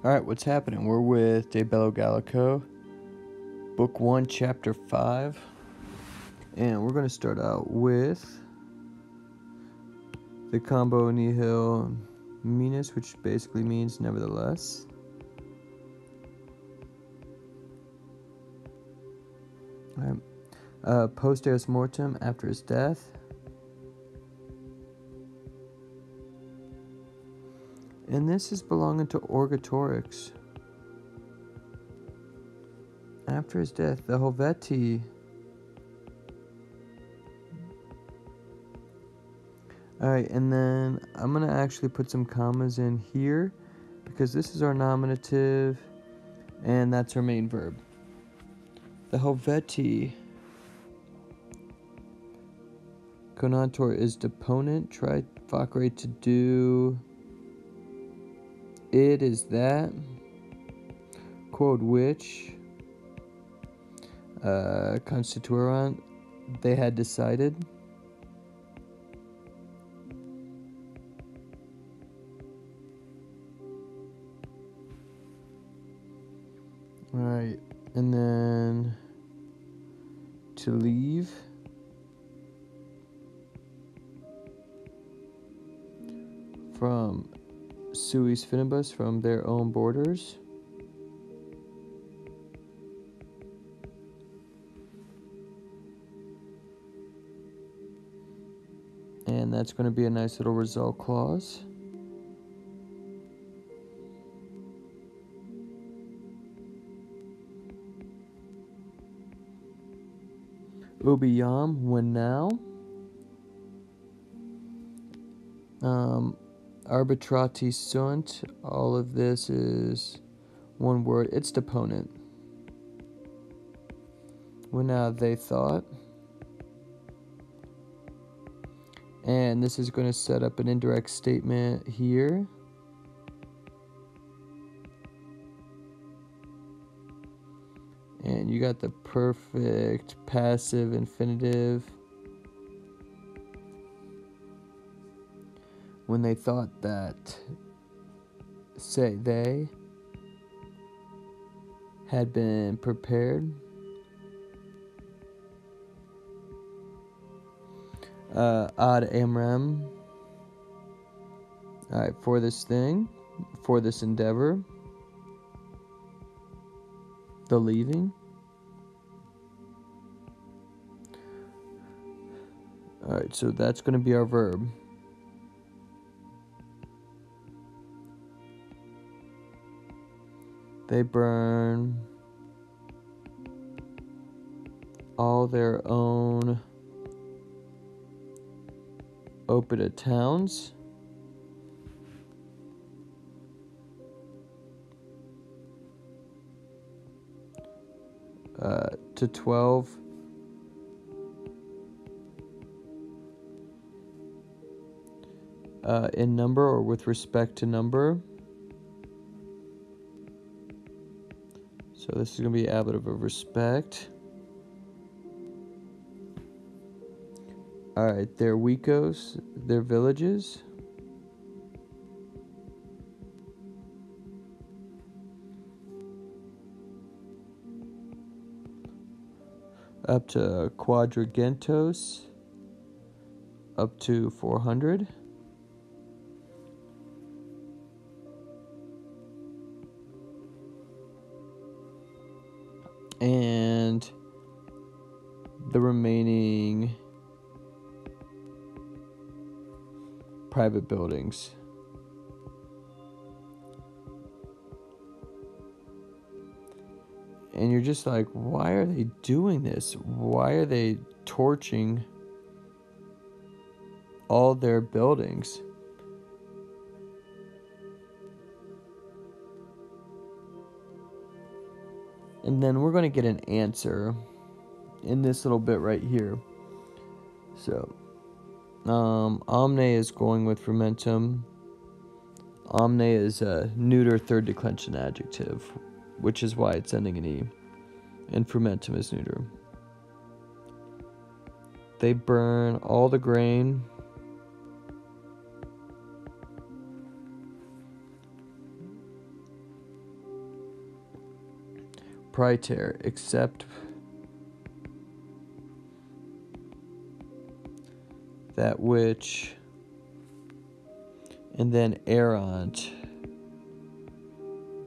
Alright, what's happening? We're with De Bello Gallico, Book 1, Chapter 5. And we're going to start out with the combo nihil minus, which basically means nevertheless. Alright. Post eris mortem, after his death. And this is belonging to Orgetorix. After his death, the Helvetii. Alright, and then I'm going to actually put some commas in here because this is our nominative and that's our main verb. The Helvetii. Conator is deponent. Try facere to do. It is that. Quod which. Constituerant. They had decided. Alright. And then. To leave. From suis finibus, from their own borders. And that's going to be a nice little result clause. Ubi iam, when now. Arbitrati sunt, all of this is one word, it's deponent. When now they thought. And this is going to set up an indirect statement here. And you got the perfect passive infinitive. When they thought that, say, they had been prepared. Ad amrem. Alright, for this thing, for this endeavor. The leaving. Alright, so that's going to be our verb. They burn all their own Oppida towns. To 12. In number or with respect to number. So this is going to be ablative of respect. Alright, their wikos, their villages. Up to quadragentos. Up to 400. And the remaining private buildings. And you're just like, why are they doing this? Why are they torching all their buildings? And then we're going to get an answer in this little bit right here. So, omne is going with fermentum. Omne is a neuter third declension adjective, which is why it's ending in E. And fermentum is neuter. They burn all the grain. Praetor, except that which, and then errant.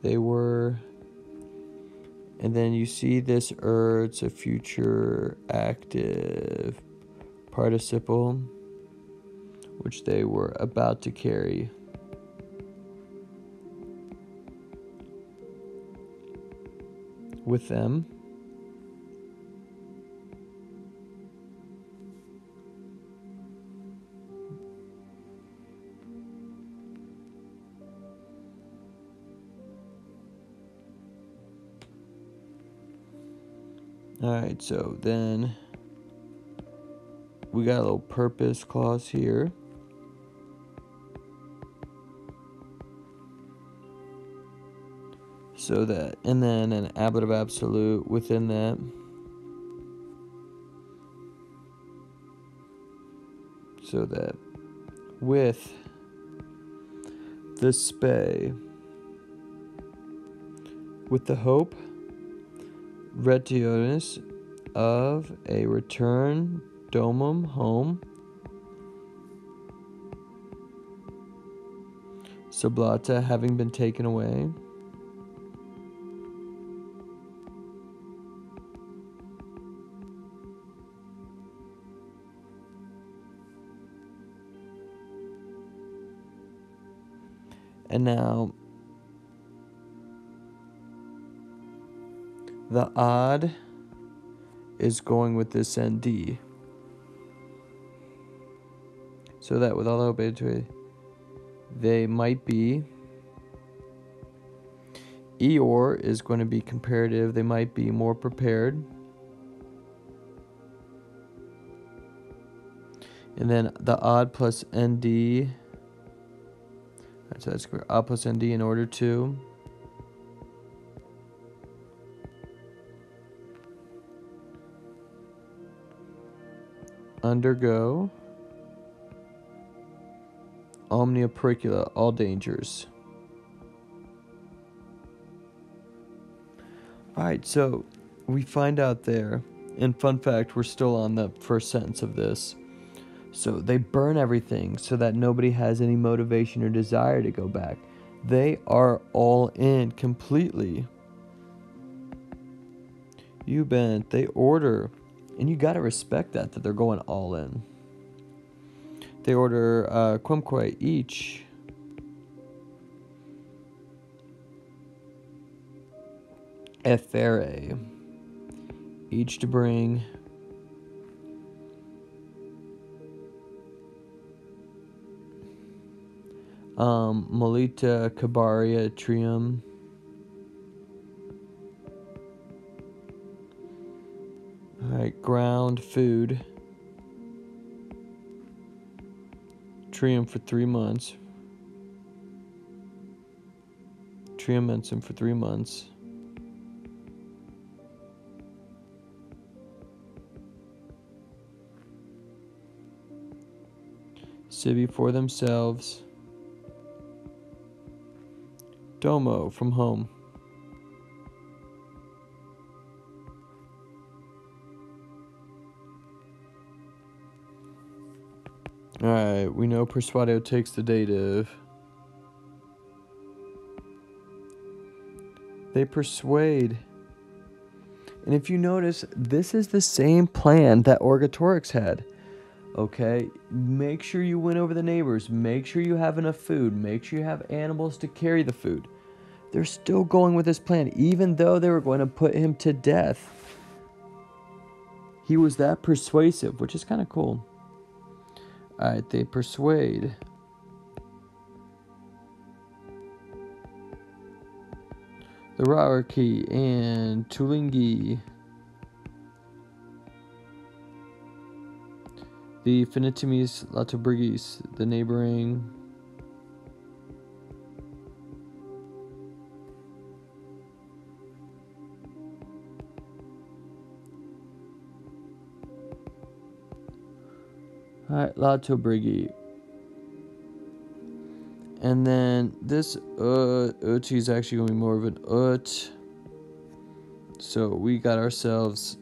They were, and then you see this it's a future active participle, which they were about to carry. With them. Alright, so then we got a little purpose clause here. So that, and then an ablative absolute within that. So that with the spay, with the hope, retionis, of a return domum home, sublata having been taken away, and now the odd is going with this ND. So that with all the hope, they might be. Eor is going to be comparative. They might be more prepared. And then the odd plus ND. So that's odd plus ND in order to. Undergo omnia pericula, all dangers. Alright, so we find out there, and fun fact, we're still on the first sentence of this. So they burn everything so that nobody has any motivation or desire to go back. They are all in completely. They order. And you got to respect that they're going all in. They order quemque each. Effere. Each to bring Molita Cabaria Trium. Alright, ground food. Trium for 3 months. Trium mensum for 3 months. Sibi for themselves. Domo from home. Alright, we know persuadio takes the dative. They persuade. And if you notice, this is the same plan that Orgetorix had. Okay, make sure you win over the neighbors. Make sure you have enough food. Make sure you have animals to carry the food. They're still going with this plan, even though they were going to put him to death. He was that persuasive, which is kind of cool. Alright, they persuade. The Rauerki and Tulingi. The Finitimes Latobrigis, the neighboring. Alright, Latobrigi. And then this ut is actually going to be more of an ut. So we got ourselves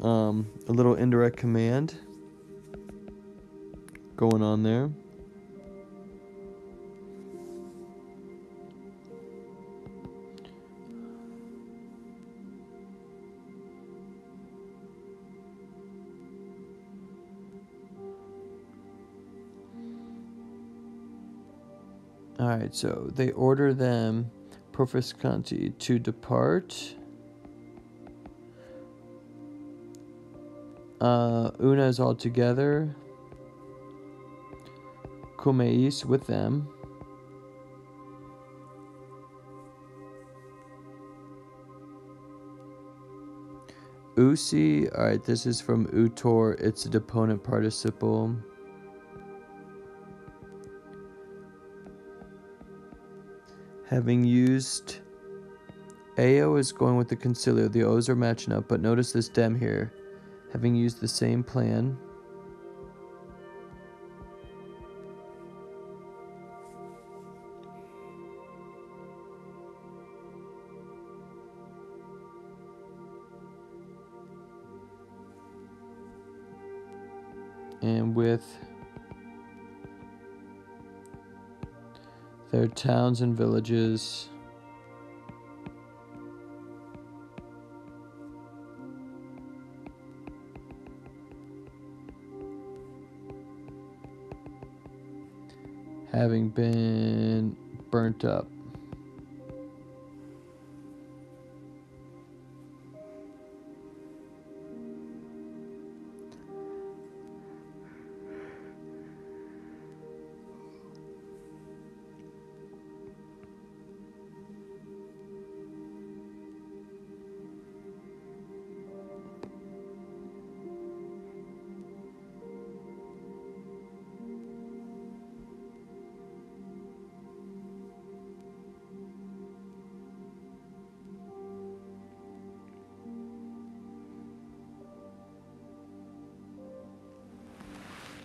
a little indirect command going on there. Alright, so they order them Profiscanti to depart. Una is all together. Kumeis with them. Usi, alright, this is from utor, it's a deponent participle. Having used, Ao is going with the concilio, the O's are matching up, but notice this dem here. Having used the same plan. And with their towns and villages. Having been burnt up.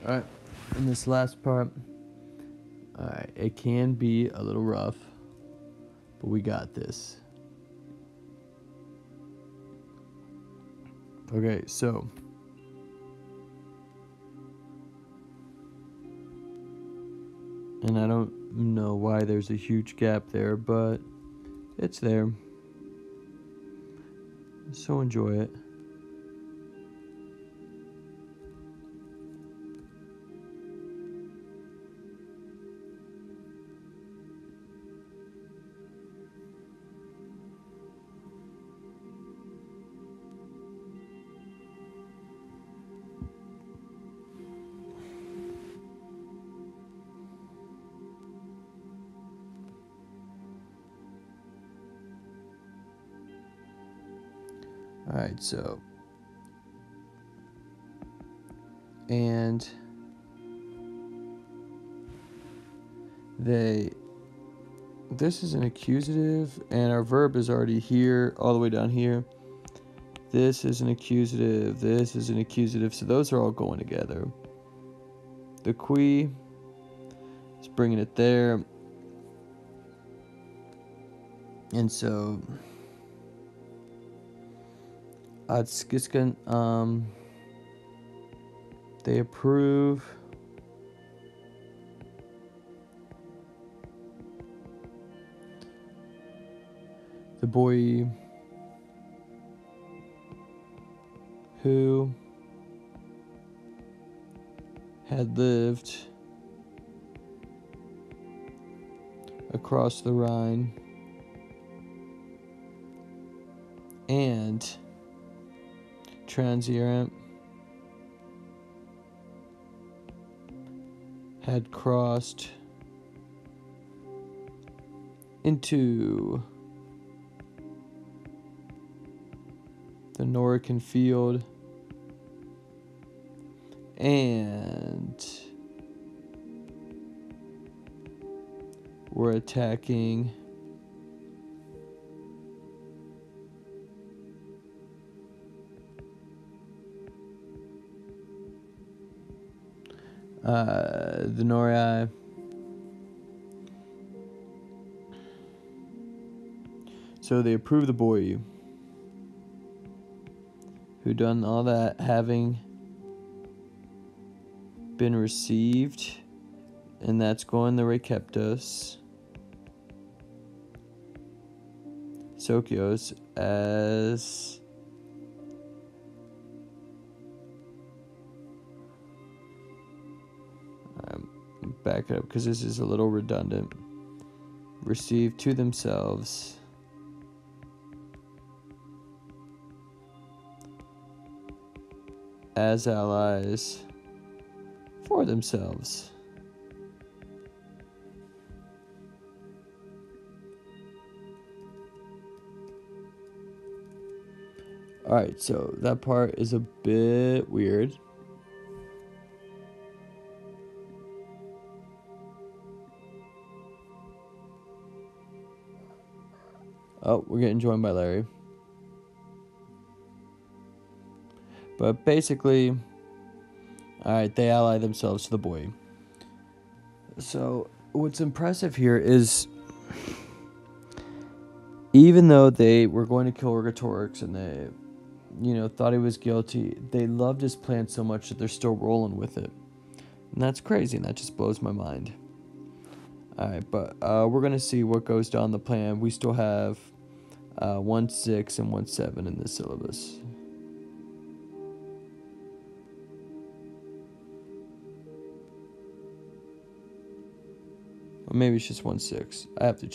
Alright, in this last part, alright, it can be a little rough, but we got this. Okay, so and I don't know why there's a huge gap there, but it's there. So enjoy it. Alright, so and this is an accusative, and our verb is already here, all the way down here. This is an accusative, this is an accusative, so those are all going together. The qui is bringing it there, and so Atskiskan, they approve. The boy who had lived across the Rhine and transient had crossed into the Norican field and were attacking the Norii. So they approve the boy. who done all that, having been received, and that's going to Rhekeptos, Sokios, as back it up because this is a little redundant. Received to themselves as allies for themselves. Alright, so that part is a bit weird. Oh, we're getting joined by Larry. But basically, alright, they ally themselves to the boy. So, what's impressive here is, even though they were going to kill Ergotorix and they, thought he was guilty, they loved his plan so much that they're still rolling with it. And that's crazy, and that just blows my mind. Alright, but we're going to see what goes down the plan. We still have 1.6 and 1.7 in this syllabus. Or maybe it's just 1.6. I have to check.